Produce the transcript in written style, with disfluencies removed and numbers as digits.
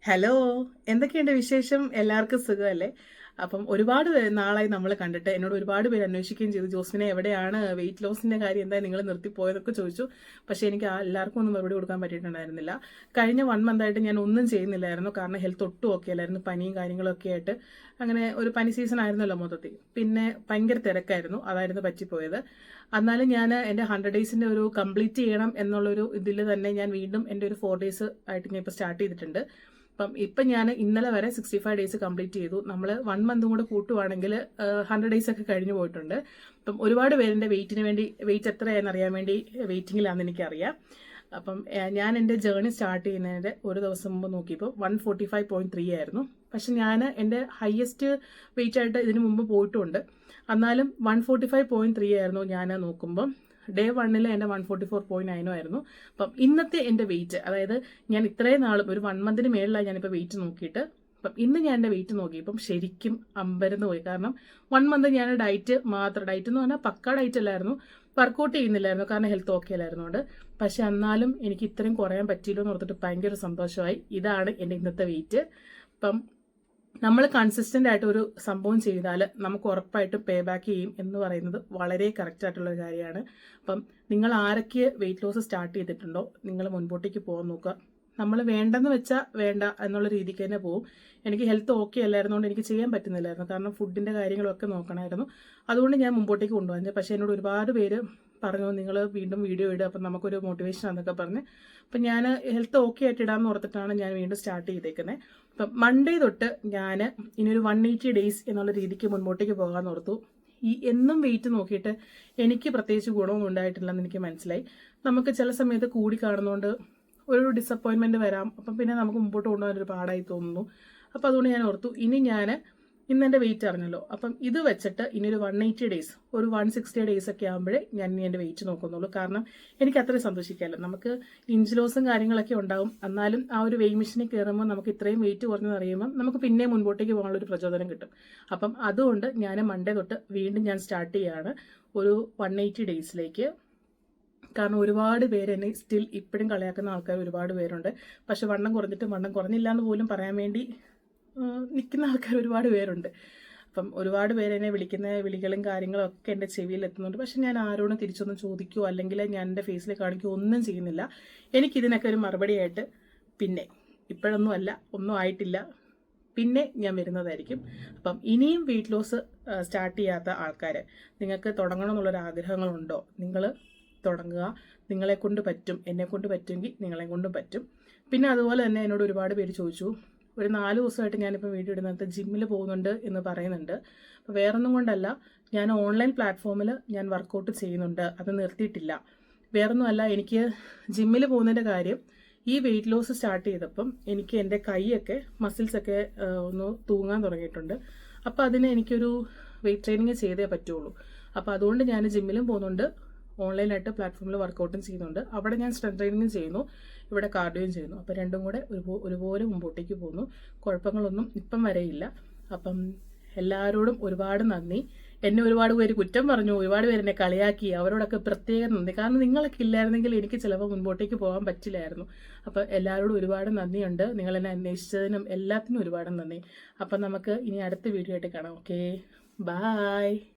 Hello, എന്തൊക്കെയുണ്ട് വിശേഷം? എല്ലാവർക്കും സുഖമല്ലേ? അപ്പം ഒരുപാട് നാളായി നമ്മൾ കണ്ടിട്ട് എന്നോട് ഒരുപാട് പേര് അന്വേഷിക്കുകയും ചെയ്തു, ജോസ്മിനെ എവിടെയാണ്, വെയിറ്റ് ലോസിന്റെ കാര്യം എന്താ നിങ്ങൾ നിർത്തിപ്പോയതൊക്കെ ചോദിച്ചു. പക്ഷേ എനിക്ക് എല്ലാവർക്കും ഒന്നും മറുപടി കൊടുക്കാൻ പറ്റിയിട്ടുണ്ടായിരുന്നില്ല. കഴിഞ്ഞ 1 month ആയിട്ട് ഞാൻ ഒന്നും ചെയ്യുന്നില്ലായിരുന്നു, കാരണം ഹെൽത്ത് ഒട്ടും ഓക്കെ അല്ലായിരുന്നു. പനിയും കാര്യങ്ങളൊക്കെ ആയിട്ട് അങ്ങനെ ഒരു പനി സീസൺ ആയിരുന്നല്ലോ മൊത്തത്തിൽ. പിന്നെ ഭയങ്കര തിരക്കായിരുന്നു, അതായിരുന്നു പറ്റിപ്പോയത്. എന്നാലും ഞാൻ എൻ്റെ 100 ഡേയ്സിൻ്റെ ഒരു കംപ്ലീറ്റ് ചെയ്യണം എന്നുള്ളൊരു ഇതിൽ തന്നെ ഞാൻ വീണ്ടും എൻ്റെ ഒരു 4 ഡേയ്സ് ആയിട്ട് ഞാൻ ഇപ്പോൾ സ്റ്റാർട്ട് ചെയ്തിട്ടുണ്ട്. ഇപ്പം ഞാൻ ഇന്നലെ വരെ 65 ഡേയ്സ് കംപ്ലീറ്റ് ചെയ്തു. നമ്മൾ 1 month കൂടെ കൂട്ടുവാണെങ്കിൽ 100 ഡേയ്സ് ഒക്കെ കഴിഞ്ഞു പോയിട്ടുണ്ട്. ഒരുപാട് പേരെൻ്റെ വെയിറ്റിന് വേണ്ടി, വെയിറ്റ് എത്രയാണെന്ന് അറിയാൻ വേണ്ടി വെയിറ്റിങ്ങിലാണെന്ന് എനിക്കറിയാം. ഞാൻ എൻ്റെ ജേർണി സ്റ്റാർട്ട് ചെയ്യുന്നതിൻ്റെ ഒരു ദിവസം മുമ്പ് നോക്കിയപ്പോൾ 145.3 ആയിരുന്നു. പക്ഷെ ഞാൻ എൻ്റെ ഹയസ്റ്റ് വെയിറ്റ് ആയിട്ട് ഇതിനു മുമ്പ് പോയിട്ടുമുണ്ട്. എന്നാലും 145.3 ആയിരുന്നു ഞാൻ നോക്കുമ്പം. ഡേ 1 എൻ്റെ 144.9 ആയിരുന്നു. ഇന്നത്തെ എൻ്റെ വെയിറ്റ്, അതായത് ഞാൻ ഇത്രയും നാളും ഒരു 1 monthന് മേളിലായി ഞാനിപ്പോൾ വെയിറ്റ് നോക്കിയിട്ട്. ഇന്ന് ഞാൻ എൻ്റെ വെയിറ്റ് നോക്കിയപ്പം ശരിക്കും അമ്പരന്ന് പോയി. കാരണം 1 month ഞാൻ ഡയറ്റ് എന്ന് പറഞ്ഞാൽ പക്ക ഡയറ്റ് അല്ലായിരുന്നു, വർക്കൗട്ട് ചെയ്യുന്നില്ലായിരുന്നു, കാരണം ഹെൽത്ത് ഓക്കെ അല്ലായിരുന്നുകൊണ്ട്. പക്ഷെ എന്നാലും എനിക്ക് ഇത്രയും കുറയാൻ പറ്റിയില്ലോ എന്ന് ഓർത്തിട്ട് ഭയങ്കര സന്തോഷമായി. ഇതാണ് എൻ്റെ ഇന്നത്തെ വെയിറ്റ്. നമ്മൾ കൺസിസ്റ്റൻ്റ് ആയിട്ട് ഒരു സംഭവം ചെയ്താൽ നമുക്ക് ഉറപ്പായിട്ടും പേ ബാക്ക് ചെയ്യും എന്ന് പറയുന്നത് വളരെ കറക്റ്റ് ആയിട്ടുള്ളൊരു കാര്യമാണ്. നിങ്ങൾ ആരൊക്കെ വെയിറ്റ് ലോസ് സ്റ്റാർട്ട് ചെയ്തിട്ടുണ്ടോ, നിങ്ങൾ മുൻപോട്ടേക്ക് പോകാൻ നോക്കുക. നമ്മൾ വേണ്ടെന്ന് വെച്ചാൽ വേണ്ട എന്നുള്ള രീതിക്ക് തന്നെ പോകും. എനിക്ക് ഹെൽത്ത് ഓക്കെ അല്ലായിരുന്നുകൊണ്ട് എനിക്ക് ചെയ്യാൻ പറ്റുന്നില്ലായിരുന്നു, കാരണം ഫുഡിൻ്റെ കാര്യങ്ങളൊക്കെ നോക്കണമായിരുന്നു. അതുകൊണ്ട് ഞാൻ മുമ്പോട്ടേക്ക് കൊണ്ടുപോകുന്നത്. പക്ഷേ എന്നോട് ഒരുപാട് പേര് പറഞ്ഞു, നിങ്ങൾ വീണ്ടും വീഡിയോ ഇടുക, അപ്പം നമുക്കൊരു മോട്ടിവേഷൻ ആണെന്നൊക്കെ പറഞ്ഞ്. ഞാൻ ഹെൽത്ത് ഓക്കെ ആയിട്ട് ഇടാമെന്ന് ഓർത്തിട്ടാണ് ഞാൻ വീണ്ടും സ്റ്റാർട്ട് ചെയ്തേക്കുന്നത്. മൺഡേ തൊട്ട് ഞാൻ ഇനിയൊരു 180 ഡേയ്സ് എന്നുള്ള രീതിക്ക് മുൻപോട്ടേക്ക് പോകാമെന്ന് ഓർത്തു. എന്നും വെയിറ്റ് നോക്കിയിട്ട് എനിക്ക് പ്രത്യേകിച്ച് ഗുണമൊന്നും ഉണ്ടായിട്ടില്ലെന്ന് എനിക്ക് മനസ്സിലായി. നമുക്ക് ചില സമയത്ത് കൂടി കാണുന്നതുകൊണ്ട് ഒരു ഡിസപ്പോയിൻമെൻറ്റ് വരാം. പിന്നെ നമുക്ക് മുമ്പോട്ട് കൊണ്ടുപോകാനൊരു പാടായി തോന്നുന്നു. അതുകൊണ്ട് ഞാൻ ഓർത്തു, ഇന്ന് എൻ്റെ വെയിറ്റ് അറിഞ്ഞല്ലോ, ഇത് വെച്ചിട്ട് ഇനി ഒരു 180 ഡേയ്സ്, ഒരു 160 ഡേയ്സ് ഒക്കെ ആകുമ്പോഴേ ഞാൻ ഇനി എൻ്റെ വെയിറ്റ് നോക്കുന്നുള്ളൂ. കാരണം എനിക്ക് അത്രയും സന്തോഷിക്കാമല്ലോ. നമുക്ക് ഇഞ്ച് ലോസും കാര്യങ്ങളൊക്കെ ഉണ്ടാവും, എന്നാലും ആ ഒരു വെയിറ്റ് മെഷീനിൽ കയറുമ്പോൾ നമുക്ക് ഇത്രയും വെയിറ്റ് കുറഞ്ഞെന്ന് അറിയുമ്പോൾ നമുക്ക് പിന്നെ മുൻപോട്ടേക്ക് പോകാനുള്ള ഒരു പ്രചോദനം കിട്ടും. അതുകൊണ്ട് ഞാൻ മൺഡേ തൊട്ട് വീണ്ടും ഞാൻ സ്റ്റാർട്ട് ചെയ്യുകയാണ് ഒരു 180 ഡേയ്സിലേക്ക്. കാരണം ഒരുപാട് പേര് എന്നെ സ്റ്റിൽ ഇപ്പോഴും കളിയാക്കുന്ന ആൾക്കാർ ഒരുപാട് പേരുണ്ട്. പക്ഷെ വണ്ണം കുറഞ്ഞിട്ടും വണ്ണം കുറഞ്ഞില്ല എന്ന് പോലും പറയാൻ വേണ്ടി നിൽക്കുന്ന ആൾക്കാർ ഒരുപാട് പേരുണ്ട്. ഒരുപാട് പേര് എന്നെ വിളിക്കുന്ന വിളികളും കാര്യങ്ങളും ഒക്കെ എൻ്റെ ചെവിയിൽ എത്തുന്നുണ്ട്. പക്ഷെ ഞാൻ ആരോടും തിരിച്ചൊന്നും ചോദിക്കുകയോ അല്ലെങ്കിൽ ഞാൻ എൻ്റെ ഫേസിൽ കാണിക്കുകയോ ഒന്നും ചെയ്യുന്നില്ല. എനിക്കിതിനൊക്കെ ഒരു മറുപടിയായിട്ട് പിന്നെ ഇപ്പോഴൊന്നും അല്ല, ഒന്നും ആയിട്ടില്ല, പിന്നെ ഞാൻ വരുന്നതായിരിക്കും. ഇനിയും വെയിറ്റ് ലോസ് സ്റ്റാർട്ട് ചെയ്യാത്ത ആൾക്കാർ, നിങ്ങൾക്ക് തുടങ്ങണം എന്നുള്ളൊരു ആഗ്രഹങ്ങളുണ്ടോ, നിങ്ങൾ തുടങ്ങുക. നിങ്ങളെ കൊണ്ട് പറ്റും, എന്നെ കൊണ്ട് പറ്റുമെങ്കിൽ നിങ്ങളെ കൊണ്ടും പറ്റും. പിന്നെ അതുപോലെ തന്നെ എന്നോട് ഒരുപാട് പേര് ചോദിച്ചു, ഒരു 4 ദിവസമായിട്ട് ഞാനിപ്പോൾ വീഡിയോ ഇടുന്നത് ജിമ്മിൽ പോകുന്നുണ്ട് എന്ന് പറയുന്നുണ്ട്. വേറൊന്നും കൊണ്ടല്ല, ഞാൻ ഓൺലൈൻ പ്ലാറ്റ്ഫോമിൽ ഞാൻ വർക്കൗട്ട് ചെയ്യുന്നുണ്ട്, അത് നിർത്തിയിട്ടില്ല. വേറൊന്നുമല്ല, എനിക്ക് ജിമ്മിൽ പോകുന്നതിൻ്റെ കാര്യം, ഈ വെയിറ്റ് ലോസ് സ്റ്റാർട്ട് ചെയ്തപ്പം എനിക്ക് എൻ്റെ കൈയൊക്കെ മസിൽസൊക്കെ ഒന്ന് തൂങ്ങാൻ തുടങ്ങിയിട്ടുണ്ട്. അതിന് എനിക്കൊരു വെയിറ്റ് ട്രെയിനിങ് ചെയ്തേ പറ്റുള്ളൂ. അതുകൊണ്ട് ഞാൻ ജിമ്മിലും പോകുന്നുണ്ട്, ഓൺലൈനായിട്ട് പ്ലാറ്റ്ഫോമിൽ വർക്കൗട്ടും ചെയ്യുന്നുണ്ട്. അവിടെ ഞാൻ സ്ട്രെങ്ത് ട്രെയിനിങ്ങും ചെയ്യുന്നു, ഇവിടെ കാർഡിയോയും ചെയ്യുന്നു. രണ്ടും കൂടെ ഒരുപോലെ മുമ്പോട്ടേക്ക് പോകുന്നു. കുഴപ്പങ്ങളൊന്നും ഇപ്പം വരെയില്ല. എല്ലാവരോടും ഒരുപാട് നന്ദി. എന്നെ ഒരുപാട് പേര് കുറ്റം പറഞ്ഞു, ഒരുപാട് പേര് എന്നെ കളിയാക്കി, അവരോടൊക്കെ പ്രത്യേകം നന്ദി. കാരണം നിങ്ങളൊക്കെ ഇല്ലായിരുന്നെങ്കിൽ എനിക്ക് ചിലപ്പോൾ മുൻപോട്ടേക്ക് പോകാൻ പറ്റില്ലായിരുന്നു. എല്ലാവരോടും ഒരുപാട് നന്ദിയുണ്ട്. നിങ്ങൾ എന്നെ അന്വേഷിച്ചതിനും എല്ലാത്തിനും ഒരുപാട് നന്ദി. നമുക്ക് ഇനി അടുത്ത വീഡിയോ ആയിട്ട് കാണാം. Okay, bye.